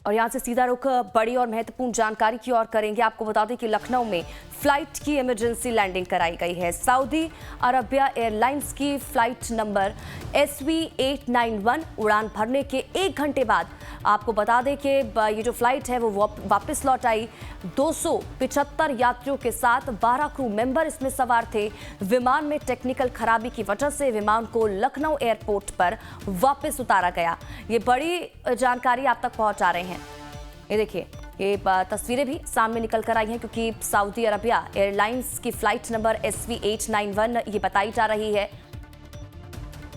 और यहाँ से सीधा रुख बड़ी और महत्वपूर्ण जानकारी की ओर करेंगे। आपको बता दें कि लखनऊ में फ्लाइट की इमरजेंसी लैंडिंग कराई गई है। सऊदी अरबिया एयरलाइंस की फ्लाइट नंबर SV891 उड़ान भरने के 1 घंटे बाद आपको बता दें कि ये जो फ्लाइट है वो वापस लौट आई। 275 यात्रियों के साथ 12 क्रू मेंबर इसमें सवार थे। विमान में टेक्निकल खराबी की वजह से विमान को लखनऊ एयरपोर्ट पर वापस उतारा गया। ये बड़ी जानकारी आप तक पहुंचा रहे हैं। ये देखिए, ये तस्वीरें भी सामने निकल कर आई हैं क्योंकि सऊदी अरबिया एयरलाइंस की फ्लाइट नंबर SV891 ये बताई जा रही है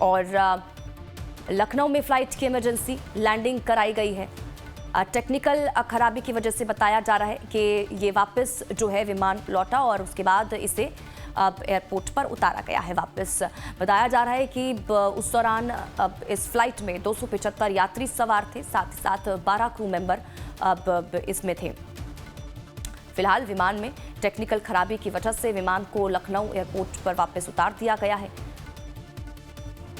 और लखनऊ में फ्लाइट की इमरजेंसी लैंडिंग कराई गई है। टेक्निकल खराबी की वजह से बताया जा रहा है कि ये वापस जो है विमान लौटा और उसके बाद इसे अब एयरपोर्ट पर उतारा गया है वापस। बताया जा रहा है कि उस दौरान अब इस फ्लाइट में 275 यात्री सवार थे, साथ ही साथ 12 क्रू मेंबर अब इसमें थे। फिलहाल विमान में टेक्निकल खराबी की वजह से विमान को लखनऊ एयरपोर्ट पर वापस उतार दिया गया है।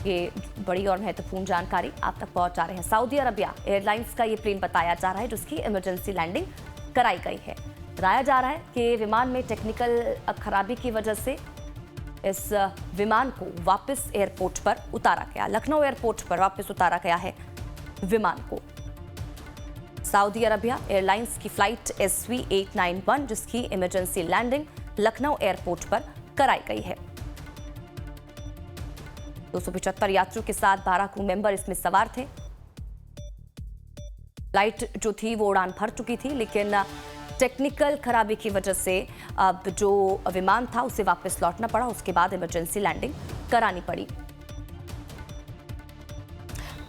ये बड़ी और महत्वपूर्ण जानकारी आप तक पहुंचा रहे हैं। सऊदी अरबिया एयरलाइंस का ये प्लेन बताया जा रहा है जिसकी इमरजेंसी लैंडिंग कराई गई है। बताया जा रहा है कि विमान में टेक्निकल खराबी की वजह से इस विमान को वापस एयरपोर्ट पर उतारा गया। लखनऊ एयरपोर्ट पर वापस उतारा गया है विमान को। सऊदी अरबिया एयरलाइंस की फ्लाइट SV891 जिसकी इमरजेंसी लैंडिंग लखनऊ एयरपोर्ट पर कराई गई है। 275 यात्रियों के साथ 12 क्रू मेंबर इसमें सवार थे। फ्लाइट जो थी वो उड़ान भर चुकी थी, लेकिन टेक्निकल खराबी की वजह से अब जो विमान था उसे वापस लौटना पड़ा। उसके बाद इमरजेंसी लैंडिंग करानी पड़ी।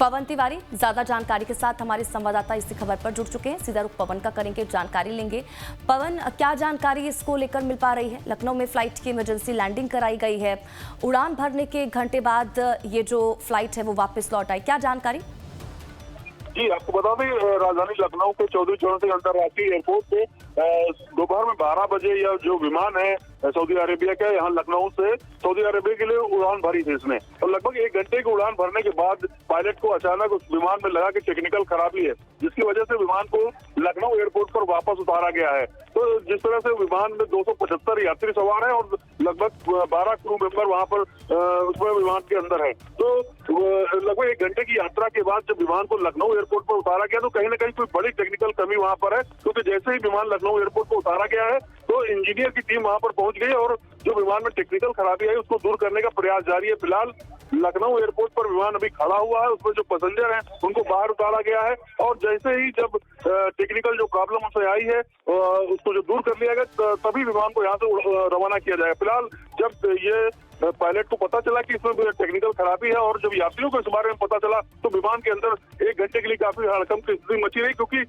पवन तिवारी ज्यादा जानकारी के साथ हमारे संवाददाता इसी खबर पर जुड़ चुके हैं। सीधा रुख पवन का करेंगे, जानकारी लेंगे। पवन, क्या जानकारी इसको लेकर मिल पा रही है? लखनऊ में फ्लाइट की इमरजेंसी लैंडिंग कराई गई है, उड़ान भरने के 1 घंटे बाद ये जो फ्लाइट है वो वापस लौट आई, क्या जानकारी? जी, आपको बता दें राजधानी लखनऊ के चौधरी चरण सिंह अंतर्राष्ट्रीय एयरपोर्ट पे दोपहर में 12 बजे यह जो विमान है सऊदी अरेबिया का यहाँ लखनऊ से सऊदी अरेबिया के लिए उड़ान भरी थी इसने। और लगभग 1 घंटे की उड़ान भरने के बाद पायलट को अचानक उस विमान में लगा कि टेक्निकल खराबी है, जिसकी वजह से विमान को लखनऊ एयरपोर्ट पर वापस उतारा गया है। तो जिस तरह से विमान में 275 यात्री सवार हैं और लगभग 12 क्रू मेंबर वहाँ पर उसमें विमान के अंदर है। तो लगभग 1 घंटे की यात्रा के बाद जब विमान को लखनऊ एयरपोर्ट पर उतारा गया तो कहीं ना कहीं कोई बड़ी टेक्निकल कमी वहाँ पर है, क्योंकि जैसे ही विमान लखनऊ एयरपोर्ट पर उतारा गया है तो इंजीनियर की टीम वहाँ पर पहुंच गई और जो विमान में टेक्निकल खराबी आई उसको दूर करने का प्रयास जारी है। फिलहाल लखनऊ एयरपोर्ट पर विमान अभी खड़ा हुआ है, उसमें जो पैसेंजर हैं उनको बाहर उतारा गया है और जैसे ही जब टेक्निकल जो प्रॉब्लम उसमें आई है उसको जो दूर कर लिया गया तभी विमान को यहाँ से रवाना किया जाएगा। फिलहाल जब ये पायलट को पता चला कि इसमें टेक्निकल खराबी है और जब यात्रियों को इस बारे में पता चला तो विमान के अंदर 1 घंटे के लिए काफी हड़कंप की स्थिति मची रही, क्योंकि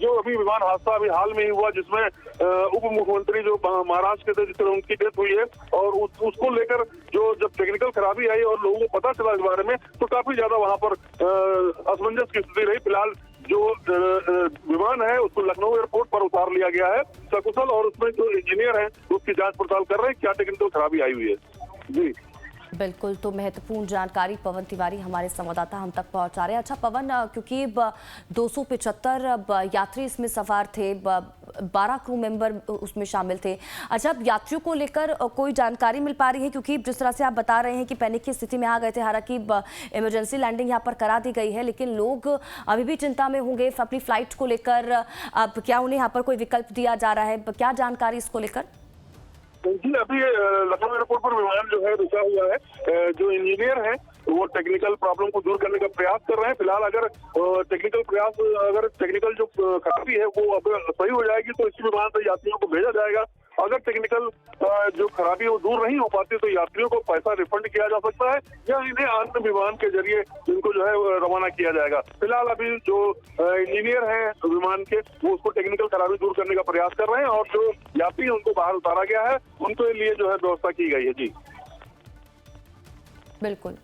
जो अभी विमान हादसा अभी हाल में ही हुआ जिसमें उप मुख्यमंत्री जो महाराष्ट्र के थे जिससे उनकी डेथ हुई है और उसको लेकर जो जब टेक्निकल खराबी आई और लोगों को पता चला इस बारे में तो काफी ज्यादा वहां पर असमंजस की स्थिति रही। फिलहाल जो विमान है उसको लखनऊ एयरपोर्ट पर उतार लिया गया है सकुशल और उसमें जो इंजीनियर है उसकी जांच पड़ताल कर रहे हैं क्या टेक्निकल खराबी आई हुई है। जी बिल्कुल, तो महत्वपूर्ण जानकारी पवन तिवारी हमारे संवाददाता हम तक पहुंचा रहे हैं। अच्छा पवन, क्योंकि 275 यात्री इसमें सवार थे, 12 क्रू मेंबर उसमें शामिल थे। अच्छा, अब यात्रियों को लेकर कोई जानकारी मिल पा रही है? क्योंकि जिस तरह से आप बता रहे हैं कि पैनिक की स्थिति में आ गए थे, हालांकि इमरजेंसी लैंडिंग यहाँ पर करा दी गई है, लेकिन लोग अभी भी चिंता में होंगे अपनी फ्लाइट को लेकर। अब क्या उन्हें यहाँ पर कोई विकल्प दिया जा रहा है? क्या जानकारी इसको लेकर? जी, अभी लखनऊ एयरपोर्ट पर विमान जो है रुका हुआ है। जो इंजीनियर हैं वो टेक्निकल प्रॉब्लम को दूर करने का प्रयास कर रहे हैं। फिलहाल अगर टेक्निकल जो खराबी है वो अब सही हो जाएगी तो इसी विमान से यात्रियों को भेजा जाएगा। अगर टेक्निकल जो खराबी है वो दूर नहीं हो पाती तो यात्रियों को पैसा रिफंड किया जा सकता है या इन्हें अन्य विमान के जरिए इनको जो है रवाना किया जाएगा। फिलहाल अभी जो इंजीनियर हैं विमान के वो उसको टेक्निकल खराबी दूर करने का प्रयास कर रहे हैं और जो यात्री हैं उनको बाहर उतारा गया है, उनके लिए जो है व्यवस्था की गई है। जी बिल्कुल,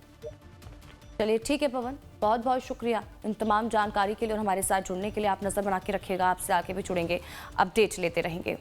चलिए ठीक है पवन, बहुत बहुत शुक्रिया इन तमाम जानकारी के लिए और हमारे साथ जुड़ने के लिए। आप नजर बना के रखिएगा, आपसे आगे भी जुड़ेंगे, अपडेट लेते रहेंगे।